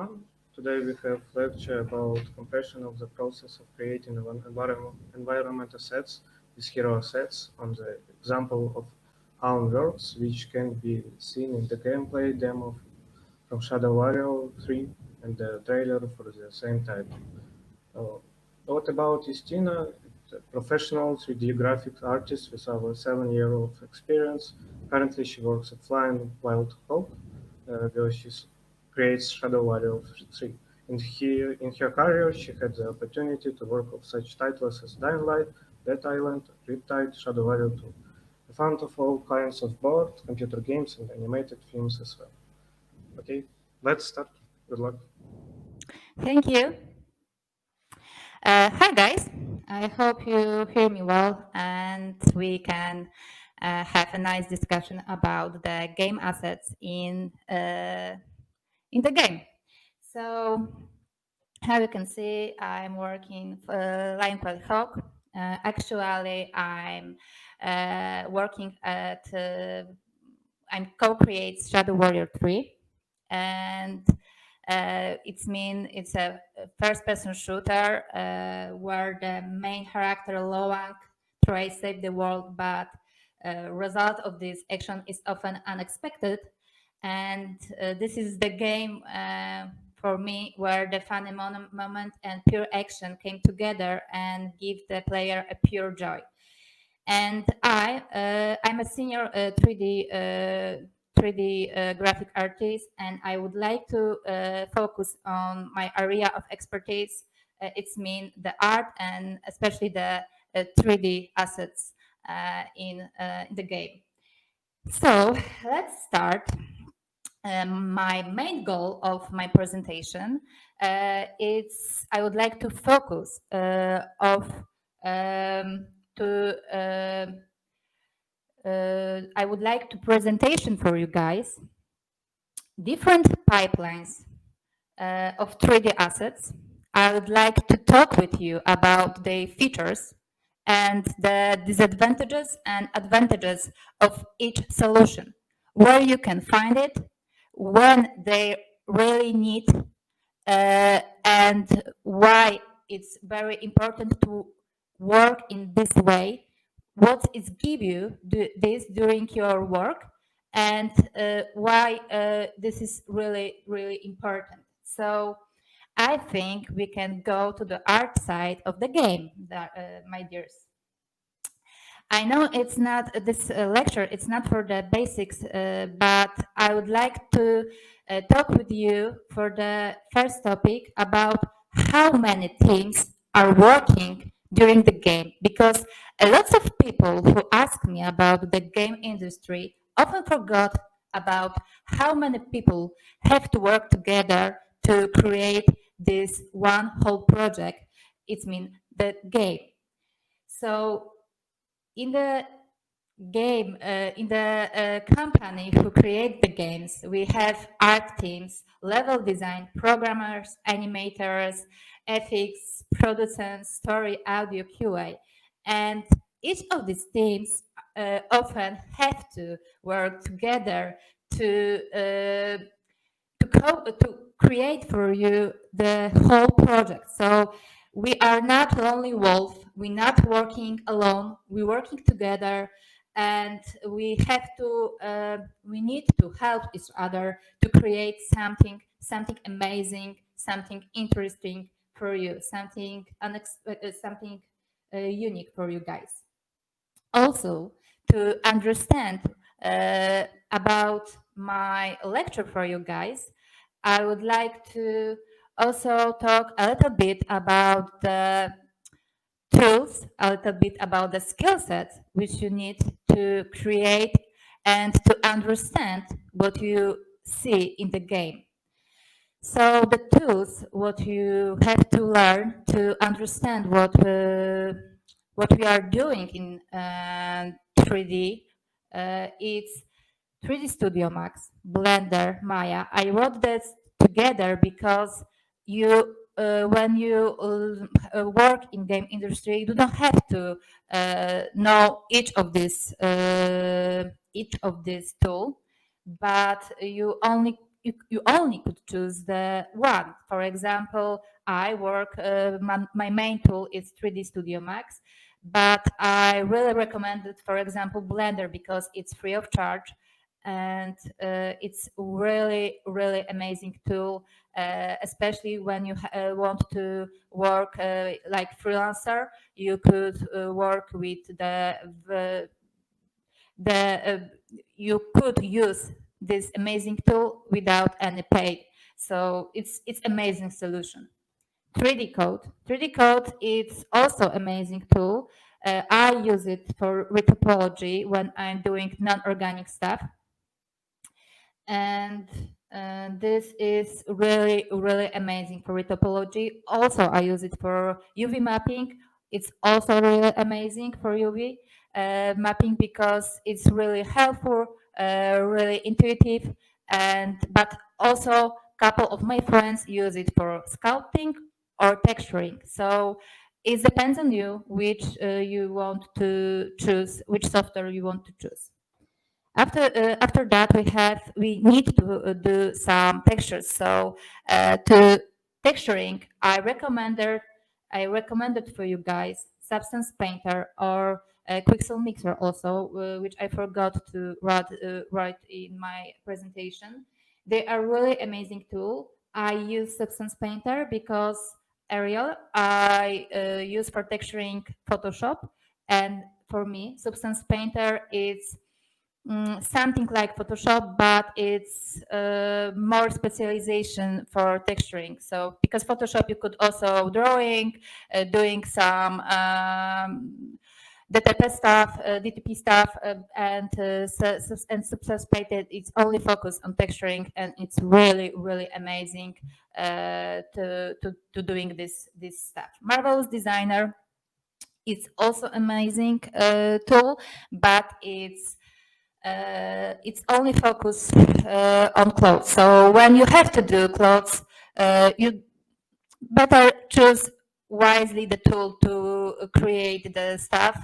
everyone. Today we have lecture about compression of the process of creating environment assets with hero assets on the example of Unworks, which can be seen in the gameplay demo from Shadow Warrior 3 and the trailer for the same title. Uh, what about Justyna? A professional 3D graphic artist with over 7 years of experience. Currently, she works at Flying Wild Hog, where she creates Shadow Warrior 3. In her career, she had the opportunity to work on such titles as Dying Light, Dead Island, Riptide, Shadow Warrior 2. A fan of all kinds of board, computer games, and animated films as well. Okay, let's start. Good luck. Thank you. Hi, guys. I hope you hear me well and we can have a nice discussion about the game assets in the game. So, how you can see, I'm working for Wild Hog. Actually, I'm working at I'm co-create Shadow Warrior 3, and it's a first-person shooter where the main character Loang tries to save the world, but result of this action is often unexpected. And this is the game for me where the funny moment and pure action came together and give the player a pure joy. And I'm a senior 3D graphic artist, and I would like to focus on my area of expertise. It's mean the art and especially the 3D assets in the game. So let's start. My main goal of my presentation is I would like to focus of to I would like to presentation for you guys different pipelines of 3D assets. I would like to talk with you about the features and the disadvantages and advantages of each solution, where you can find it, when they really need, and why it's very important to work in this way, what is give you this during your work, and why this is really important. So I think we can go to the art side of the game, my dears. I know it's not this lecture, it's not for the basics, but I would like to talk with you for the first topic about how many teams are working during the game. Because a lot of people who ask me about the game industry often forgot about how many people have to work together to create this one whole project. It's mean the game. So in the game in the company who create the games, we have art teams, level design, programmers, animators, ethics, producers, story, audio, QA, and each of these teams often have to work together to create for you the whole project. So we are not lonely wolf. We're not working alone. We're working together, and we need to help each other to create something amazing, something interesting for you, something unexpected, something unique for you guys. Also, to understand about my lecture for you guys, I would like to also talk a little bit about the tools, a little bit about the skill sets which you need to create and to understand what you see in the game. So the tools, what you have to learn to understand what we are doing in 3D, it's 3D Studio Max, Blender, Maya. I wrote this together because when you work in game industry, you don't have to know each of this tool, but you only you only could choose the one. For example, I work, my main tool is 3D Studio Max, but I really recommend it, for example, Blender, because it's free of charge, and it's really amazing tool, especially when you want to work like freelancer. You could work with the you could use this amazing tool without any pay. So it's amazing solution. 3D Code. 3D Code is also amazing tool. I use it for retopology when I'm doing non-organic stuff, and this is really amazing for retopology. Also, I use it for UV mapping. It's also really amazing for UV mapping because it's really helpful, really intuitive, and but also a couple of my friends use it for sculpting or texturing. So it depends on you which you want to choose, which software you want to choose. After that, we need to do some textures. So to texturing, I recommended for you guys Substance Painter or Quixel Mixer also, which I forgot to write in my presentation. They are really amazing tool. I use Substance Painter because Arial I use for texturing Photoshop, and for me, Substance Painter is something like Photoshop, but it's more specialization for texturing. So because Photoshop, you could also drawing, doing some DTP stuff, and Substance Painter. It's only focused on texturing, and it's really amazing to doing this stuff. Marvelous Designer. It's also amazing tool, but it's only focused on clothes. So when you have to do clothes, you better choose wisely the tool to create the stuff,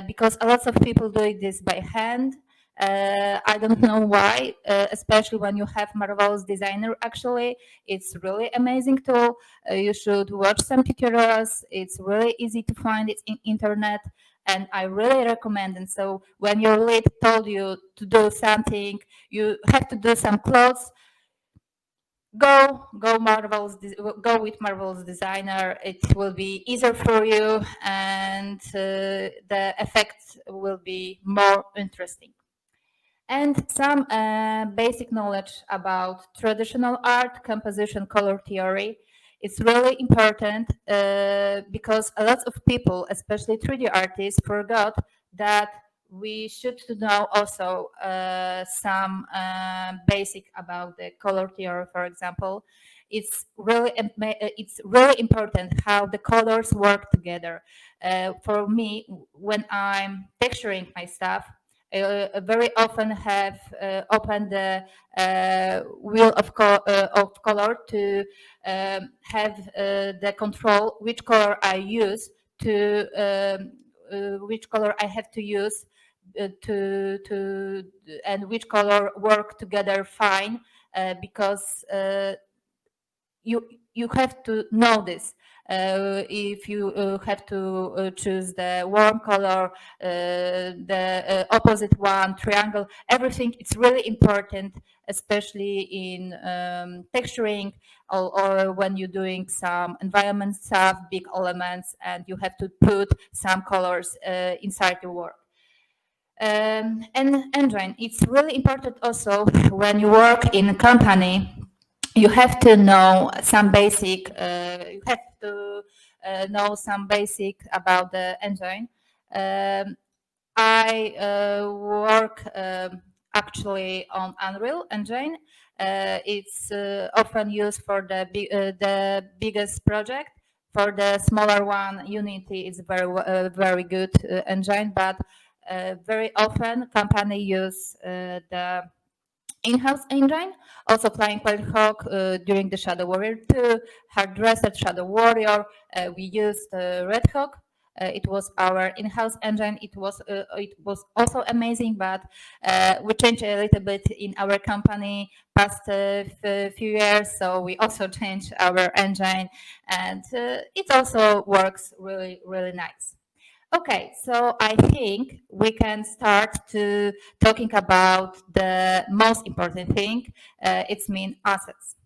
because a lot of people do this by hand. I don't know why, especially when you have Marvelous Designer. Actually, it's really amazing tool. You should watch some tutorials. It's really easy to find it in internet, and I really recommend it. So when your lead told you to do something, you have to do some clothes, go with Marvel's Designer. It will be easier for you, and the effects will be more interesting. And some basic knowledge about traditional art, composition, color theory. It's really important because a lot of people, especially 3D artists, forgot that we should know also some basic about the color theory. For example, it's really important how the colors work together. For me, when I'm texturing my stuff, very often have opened the wheel of color to have the control which color I use to which color I have to use to and which color work together fine, because you have to know this. If you have to choose the warm color, the opposite one, triangle, everything, it's really important, especially in texturing, or when you're doing some environment stuff, big elements, and you have to put some colors inside your work. And engine, it's really important also when you work in a company. You have to know some basic. You have to know some basic about the engine. I work actually on Unreal Engine. It's often used for the biggest project. For the smaller one, Unity is very good engine, but very often company use the in-house engine. Also playing Wild Hog during the Shadow Warrior 2, Hard Reset Shadow Warrior. We used Red Hog It was our in-house engine. It was also amazing, but we changed a little bit in our company past few years. So we also changed our engine, and it also works really, really nice. Okay, so I think we can start to talking about the most important thing. It's mean assets.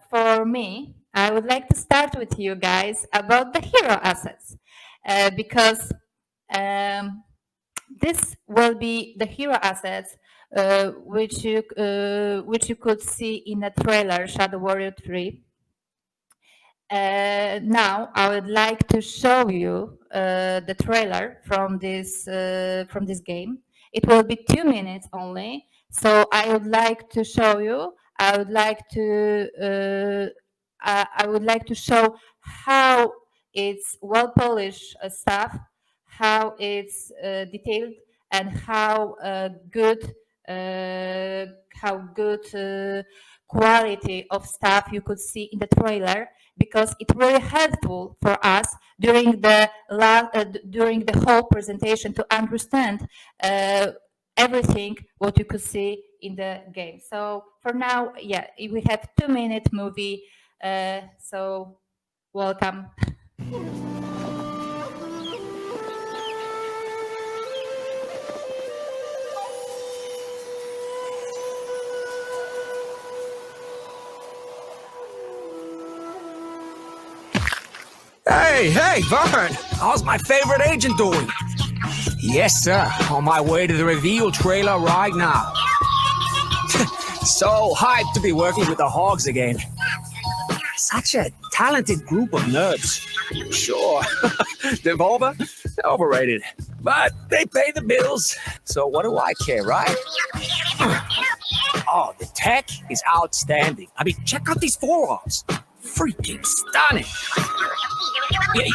For me, I would like to start with you guys about the hero assets, because this will be the hero assets which you could see in the trailer Shadow Warrior 3. Now I would like to show you the trailer from this game. It will be 2 minutes only. So I would like to show you. I would like to show how it's well polished stuff, how it's detailed, and how good quality of stuff you could see in the trailer, because it's really helpful for us during the whole presentation to understand everything what you could see in the game. So for now, yeah, we have 2 minute movie. So welcome. Hey, Vern! How's my favorite agent doing? Yes, sir. On my way to the reveal trailer right now. So hyped to be working with the Hogs again. Such a talented group of nerds. Sure, Devolver, overrated. But they pay the bills, so what do I care, right? Oh, the tech is outstanding. I mean, check out these forearms. Freaking stunning.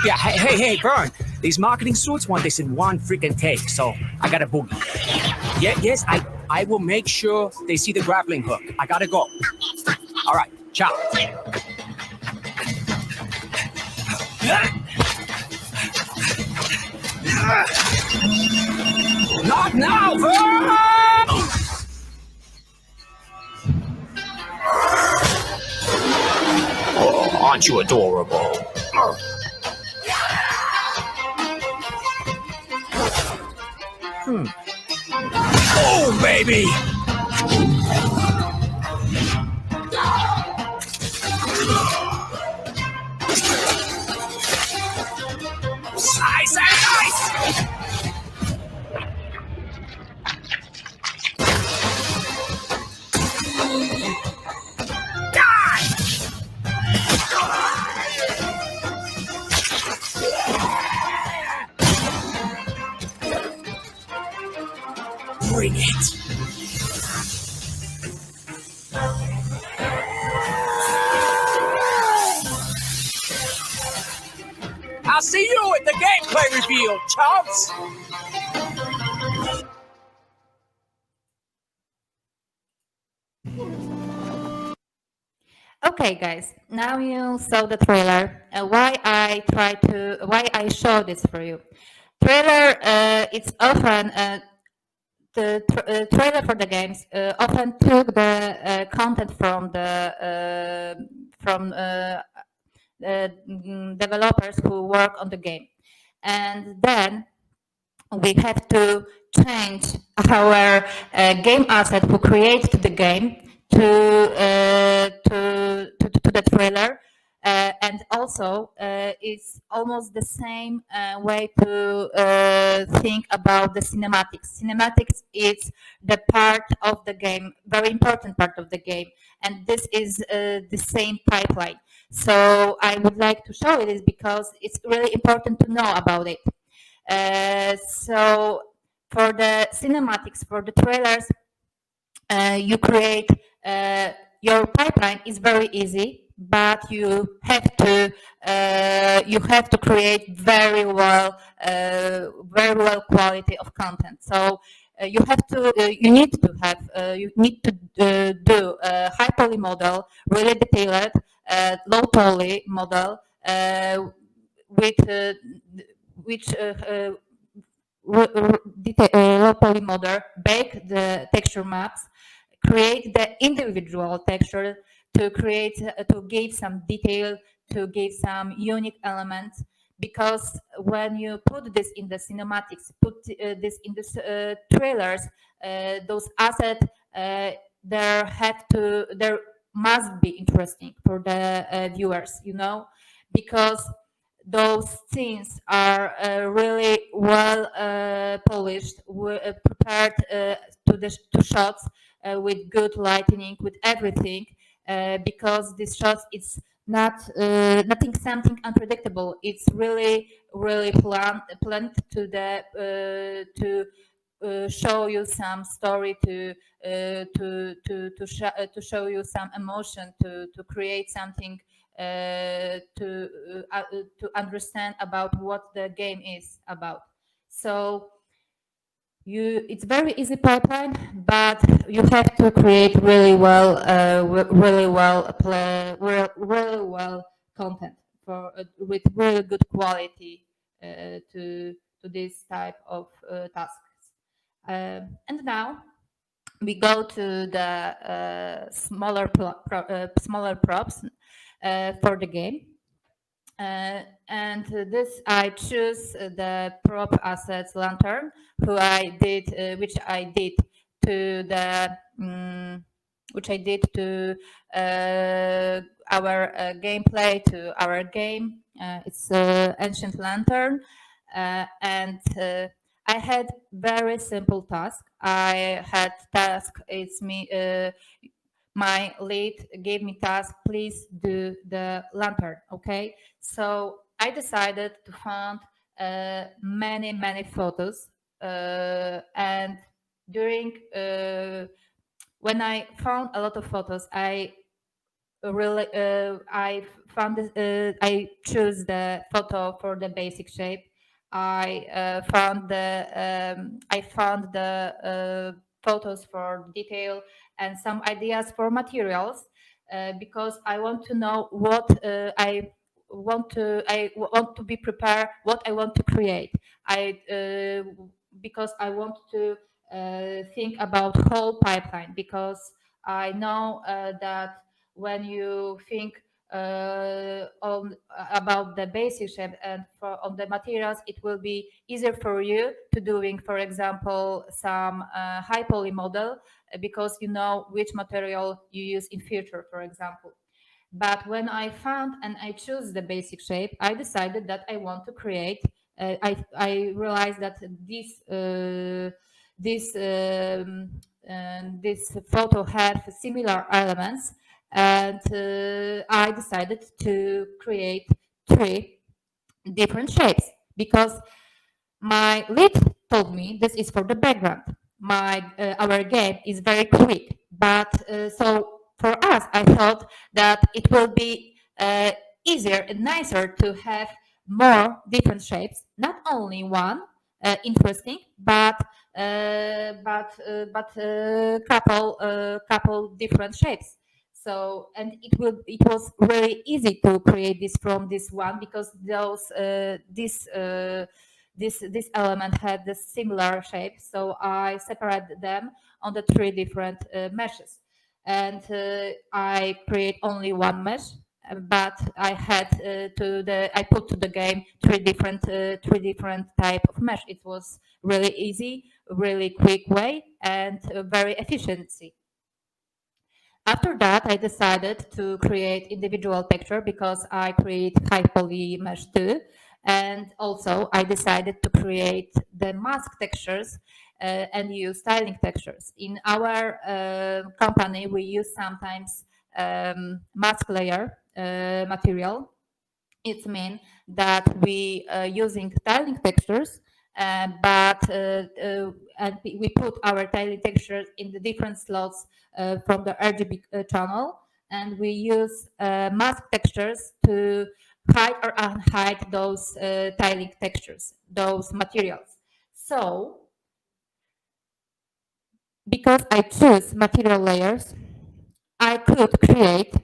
Yeah, hey, Vern. These marketing suits want this in one freaking take, so I gotta book. Yes, I will make sure they see the grappling hook. I gotta go. All right, ciao. Not now, Vern! Oh, aren't you adorable? Oh, baby! Nice! Bring it. I'll see you at the gameplay reveal, chumps! Okay, guys, now you saw the trailer. Why I show this for you? Trailer, it's often the trailer for the games often took the content from developers who work on the game, and then we have to change our game asset who creates the game to the trailer. And also, it's almost the same way to think about the cinematics. Cinematics is the part of the game, very important part of the game, and this is the same pipeline. So I would like to show it is because it's really important to know about it. So for the cinematics, for the trailers, you create your pipeline is very easy, but you have to create very well quality of content. So you need to do a high poly model, really detailed, low poly model with which low poly model bake the texture maps, create the individual texture to create to give some detail, to give some unique elements. Because when you put this in the cinematics, put this in the trailers, those assets there must be interesting for the viewers, you know, because those scenes are really well polished, prepared to shots with good lighting, with everything, because these shots it's not nothing something unpredictable. It's really planned to the to show you some story, to show you some emotion, to create something, to understand about what the game is about. So it's very easy pipeline, but you have to create really well, really well content for with really good quality to this type of tasks. And now we go to the smaller props for the game. And this I choose the prop assets lantern, which I did to the which I did to our gameplay, to our game. It's ancient lantern, and I had very simple task. I had task. It's me. My lead gave me task. Please do the lantern. Okay. So I decided to find many photos, and during when I found a lot of photos, I found I choose the photo for the basic shape. I found the photos for detail and some ideas for materials, because I want to know what I want to be prepared what I want to create. Because I want to think about whole pipeline, because I know that when you think about the basic shape and on the materials, it will be easier for you to doing, for example, some high poly model, because you know which material you use in future, for example. But when I found and I choose the basic shape, I decided that I want to create. I realized that this photo have similar elements, and I decided to create 3 different shapes, because my lead told me this is for the background. Our game is very quick, but so for us, I thought that it will be easier and nicer to have more different shapes, not only one interesting, but couple different shapes. So, and it was really easy to create this from this one, because this element had the similar shape. So I separated them on the 3 different meshes, and I create only one mesh. But I had I put to the game 3 different type of mesh. It was really easy, really quick way, and very efficiency. After that, I decided to create individual texture, because I create high poly mesh too. And also I decided to create the mask textures and use styling textures. In our company, we use sometimes mask layer material. It means that we using tiling textures, and we put our tiling textures in the different slots from the RGB channel, and we use mask textures to hide or unhide those tiling textures, those materials. So, because I choose material layers, I could create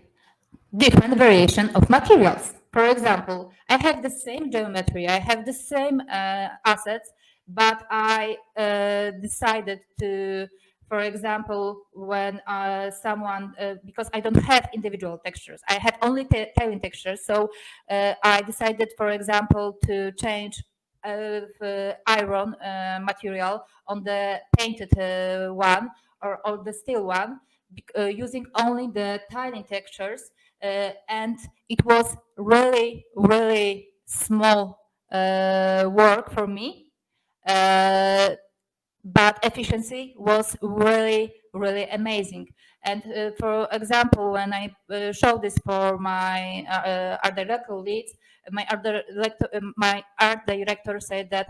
different variation of materials. For example, I have the same geometry, I have the same assets, but I decided to, for example, when someone, because I don't have individual textures, I have only tailing textures. So I decided, for example, to change iron material on the painted one or the steel one, using only the tiling textures, and it was really small work for me, but efficiency was really amazing. And for example, when I show this for my art director leads, my art director said that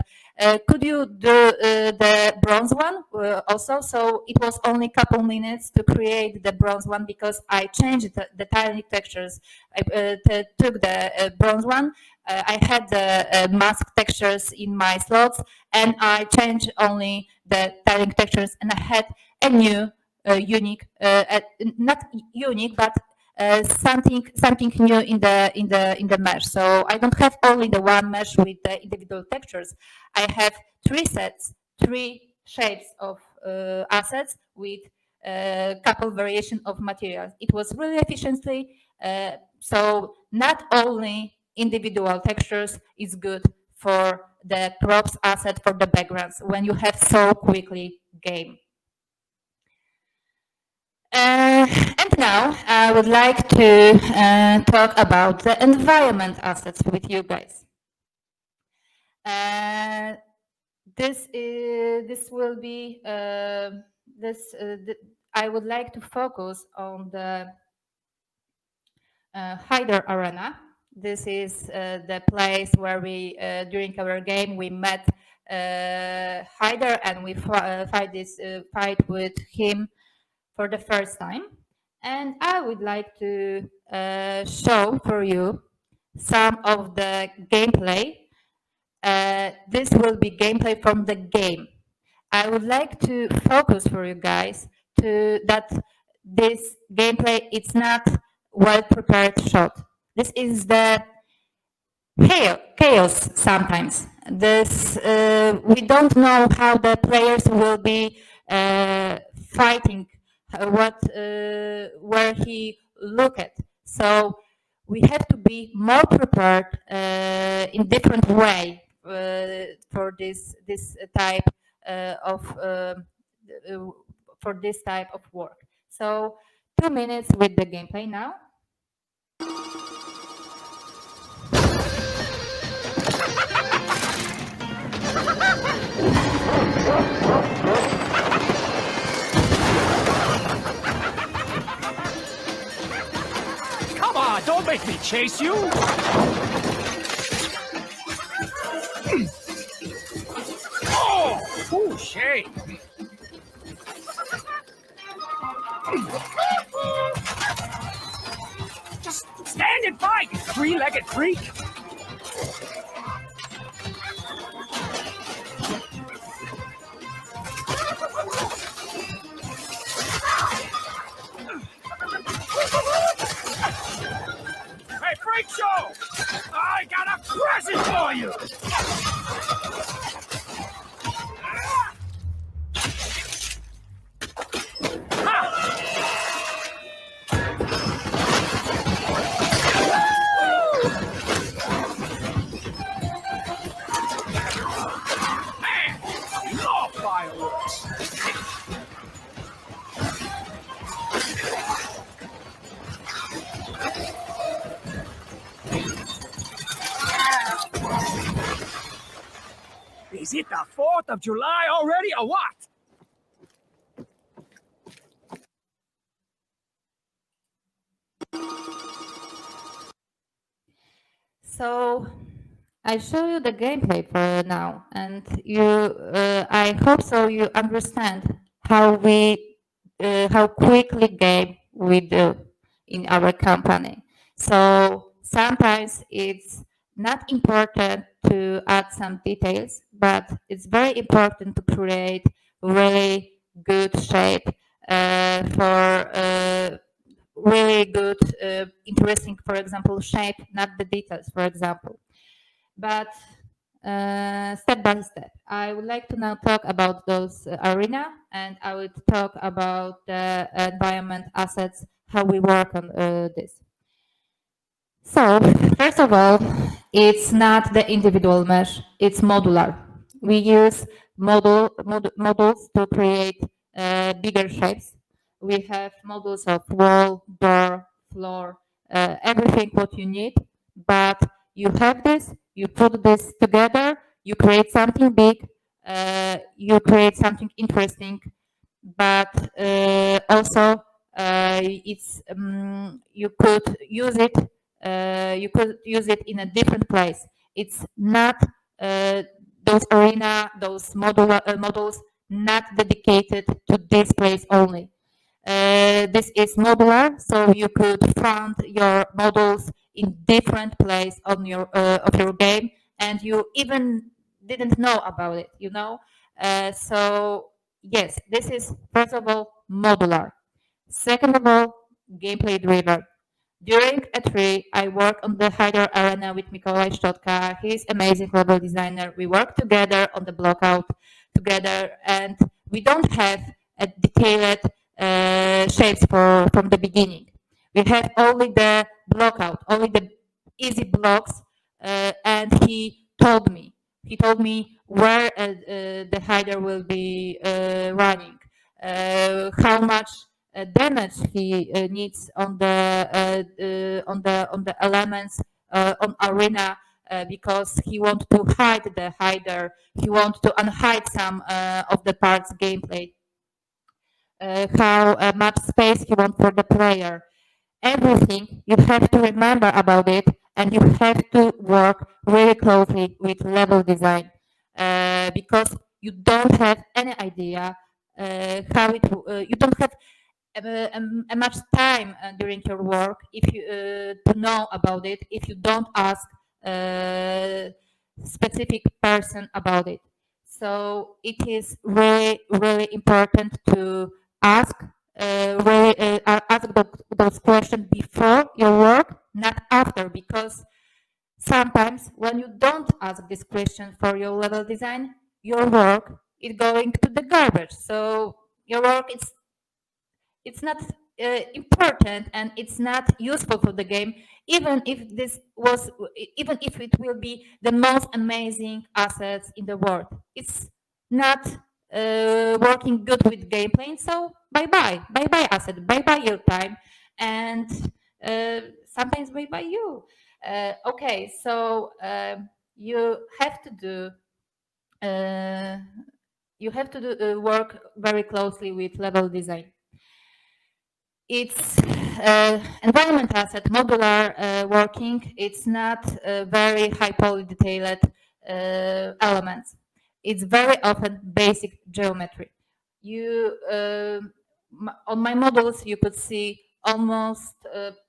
could you do the bronze one also? So it was only a couple minutes to create the bronze one, because I changed the tiny textures. I took the bronze one. I had the mask textures in my slots, and I changed only the tiling textures, and I had a new unique, not unique, but something new in the mesh. So I don't have only the one mesh with the individual textures. I have three sets, three shapes of assets with a couple variation of materials. It was really efficiently. So not only individual textures is good for the props asset for the backgrounds when you have so quickly game. And now I would like to talk about the environment assets with you guys. This will be I would like to focus on the HIDER arena. This is the place where we during our game we met HIDER, and we fight with him for the first time. And I would like to show for you some of the gameplay. This will be gameplay from the game. I would like to focus for you guys to that this gameplay, it's not well prepared shot. This is the chaos sometimes. This we don't know how the players will be fighting, where he look at. So we have to be more prepared in different way for this type of for this type of work. So 2 minutes with the gameplay now. Come on, don't make me chase you! Oh, shame. Just stand and fight, you three-legged freak! Hey, Freak Show! I got a present for you! Man, I love fireworks! Is it the 4th of July already, or what? So I show you the gameplay for now, and you, I hope so you understand how how quickly game we do in our company. So sometimes it's not important to add some details, but it's very important to create really good shape for really good, interesting, for example, shape, not the details, for example. But step by step, I would like to now talk about those arena, and I would talk about the environment assets, how we work on this. So, first of all, it's not the individual mesh, it's modular. We use models to create bigger shapes. We have models of wall, door, floor, everything what you need. But you have this, you put this together, you create something big, you create something interesting, but also it's you could use it in a different place. It's not those arena, those models not dedicated to this place only. This is modular, so you could find your models in different place on your of your game, and you even didn't know about it. So yes, this is first of all modular. Second of all, gameplay driven. During E3, I worked on the Hyder Arena with Mikołaj Szczotka. He's amazing level designer. We work together on the blockout together, and we don't have a detailed shapes from the beginning. We have only the blockout, only the easy blocks, and he told me where the hider will be running, how much damage he needs on the elements on arena, because he wants to hide the hider. He wants to unhide some of the parts gameplay. How much space he wants for the player. Everything you have to remember about it, and you have to work really closely with level design, because you don't have any idea you don't have much time during your work if you to know about it if you don't ask a specific person about it. So it is really really important to ask ask those questions before your work, not after, because sometimes when you don't ask this question for your level design, your work is going to the garbage. So your work is it's not important and it's not useful for the game, even if even if it will be the most amazing assets in the world. It's not working good with gameplay. So bye bye asset, bye bye your time, and sometimes bye bye you. Okay, so you have to do uh, work very closely with level design. It's environment asset, modular working. It's not very high poly detailed elements. It's very often basic geometry. On my models, you could see almost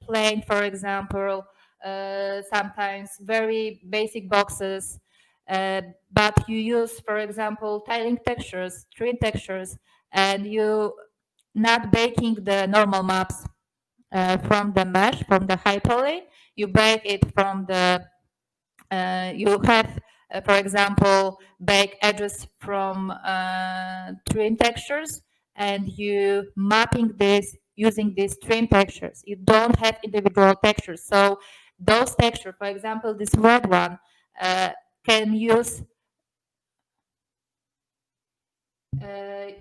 plain, for example, sometimes very basic boxes, but you use, for example, tiling textures, tree textures, and you not baking the normal maps from the mesh, from the high poly. You bake it from the, you have, for example, bake edges from trim textures, and you mapping this using these trim textures. You don't have individual textures. So those textures, for example, this red one, can use,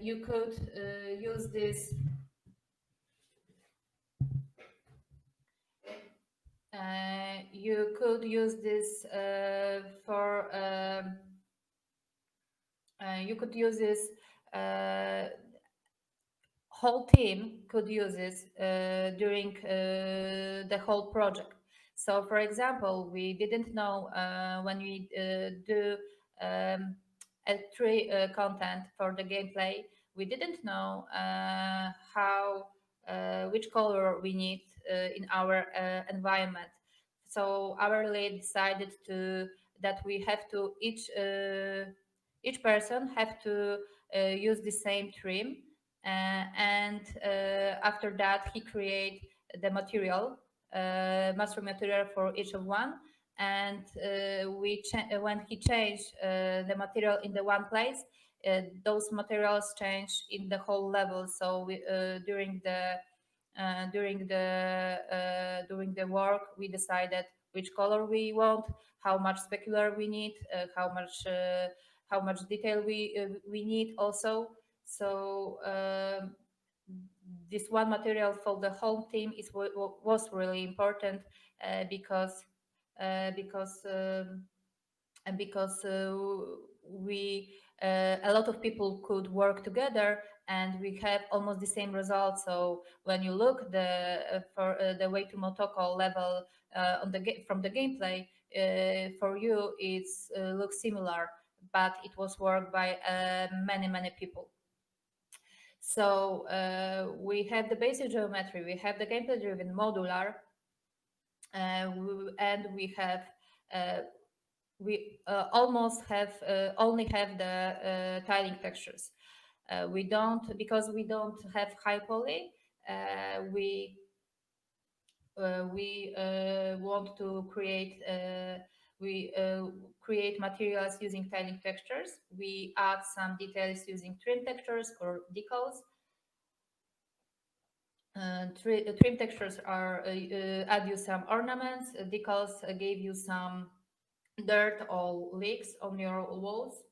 you could use this you could use this for you could use this whole team could use this during the whole project. So for example, we didn't know when we do L3 content for the gameplay, we didn't know how which color we need in our environment. So our lead decided to that we have to each person have to use the same trim, and after that he create the material, master material for each of one, and when he changed the material in the one place, those materials change in the whole level. So during the work, we decided which color we want, how much specular we need, how much detail we need also. So this one material for the whole team was really important because we a lot of people could work together and we have almost the same results. So when you look for the way to Motoko level from the gameplay, for you it looks similar, but it was worked by many people. So we have the basic geometry, we have the gameplay driven modular, and we almost only have the tiling textures. We don't, because we don't have high poly. We want to create create materials using tiling textures. We add some details using trim textures or decals. Trim textures add you some ornaments. Decals gave you some dirt or leaks on your walls.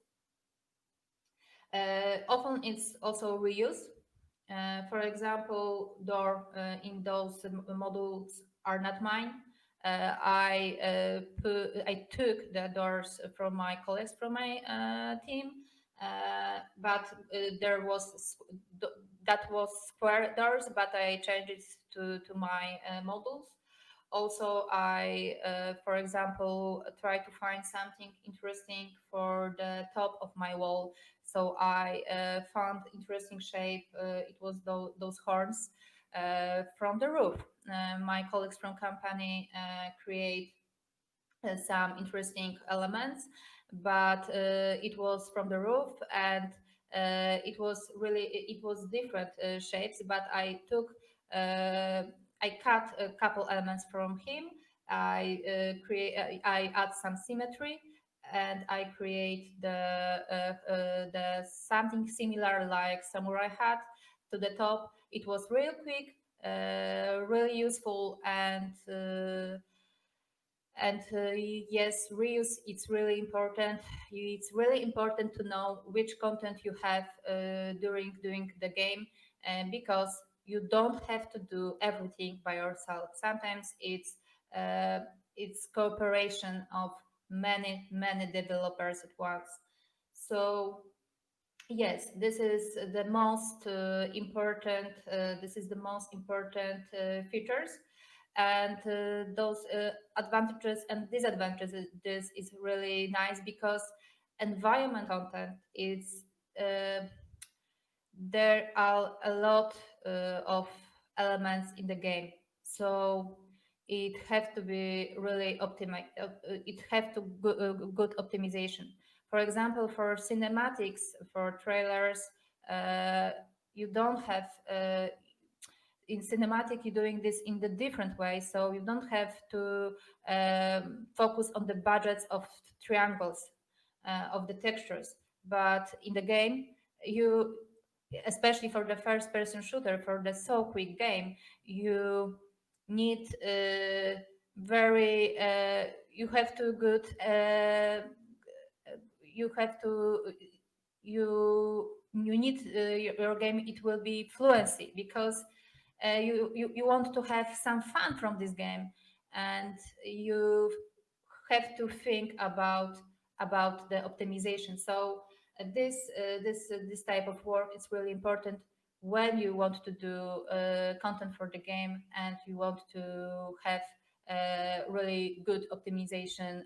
Often it's also reuse. For example, door in those modules are not mine. I took the doors from my colleagues from my team, but that was square doors, but I changed it to my modules. Also, I, for example, try to find something interesting for the top of my wall. So I found interesting shape. It was those horns from the roof. My colleagues from company create some interesting elements, but it was from the roof, and it was different shapes. But I cut a couple elements from him. I add some symmetry, and I create the something similar like samurai hat to the top. It was real quick, really useful, and yes, reuse, it's really important. It's really important to know which content you have during the game, and because you don't have to do everything by yourself. Sometimes it's cooperation of many developers at once. So yes, this is the most important. This is the most important features, and those advantages and disadvantages. This is really nice because environment content is there are a lot of elements in the game, so it has to be really optimized. It has to good optimization. For example, for cinematics, for trailers, you don't have in cinematic you're doing this in the different way, so you don't have to focus on the budgets of triangles of the textures. But in the game, you, especially for the first person shooter, for the so quick game, you need very you have to good you have to you need your game, it will be fluency, because you want to have some fun from this game, and you have to think about the optimization. So this type of work is really important when you want to do content for the game and you want to have really good optimization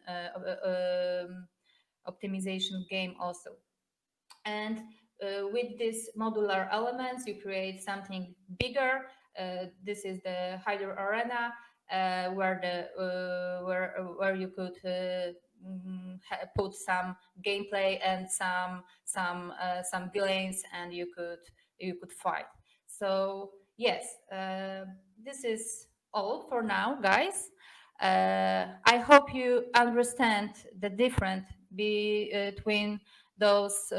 optimization game also. And with these modular elements, you create something bigger. This is the HIDER arena, where you could put some gameplay and some villains, and you could fight. So yes, this is all for now, guys. I hope you understand the difference between those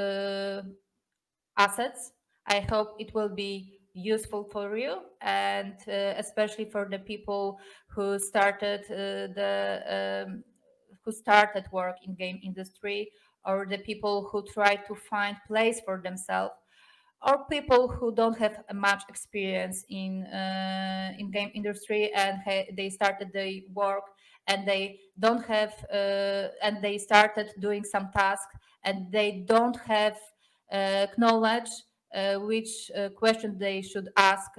assets. I hope it will be useful for you, and especially for the people who started who started work in game industry, or the people who try to find place for themselves, or people who don't have much experience in game industry, and they started their work, and they don't have and they started doing some task, and they don't have knowledge which question they should ask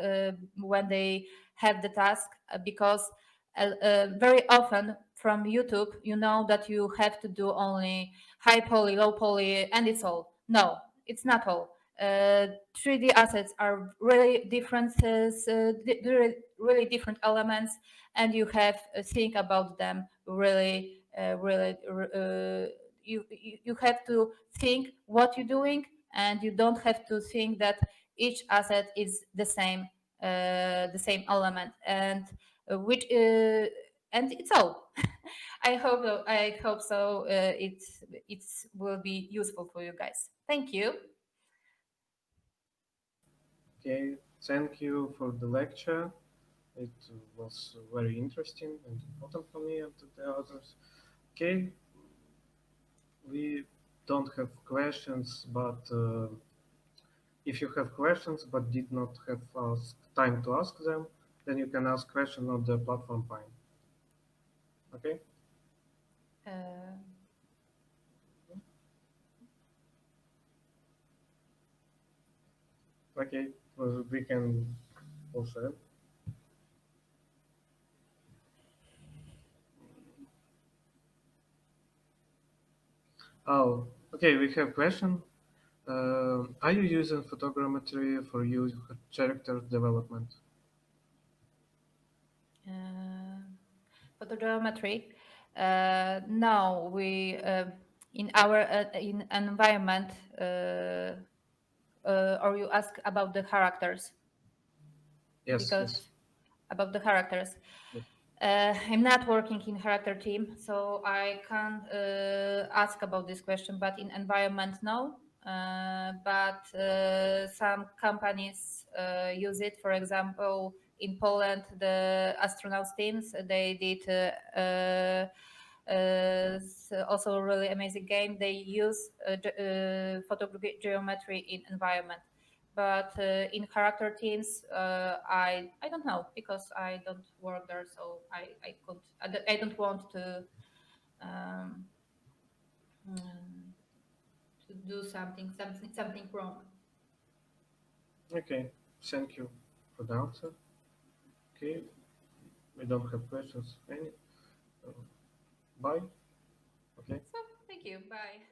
when they have the task, because very often from YouTube you know that you have to do only high poly, low poly, and it's all. No, it's not all. 3D assets are really differences, really different elements, and you have to think about them really, you have to think what you're doing, and you don't have to think that each asset is the same element, and which and it's all. I hope so. It will be useful for you guys. Thank you. Okay, thank you for the lecture. It was very interesting and important for me and to the others. Okay, we don't have questions, but if you have questions but did not have time to ask them, then you can ask questions on the platform Pine. Okay? Uh, Okay, well, we can also. Oh, okay, we have question. Are you using photogrammetry for your character development? Photogrammetry. No, we in our in environment, or you ask about the characters, Yes, yes. because about the characters. Yes. I'm not working in character team, so I can't ask about this question. But in environment, no. But some companies use it. For example, in Poland, the astronauts teams, they did also a really amazing game. They use photogrammetry in environment. But in character teams, I don't know, because I don't work there, so I don't want to um, mm, to do something wrong. Okay, thank you for the answer. Okay, we don't have questions. Any? Uh, Bye. Okay. So thank you. Bye.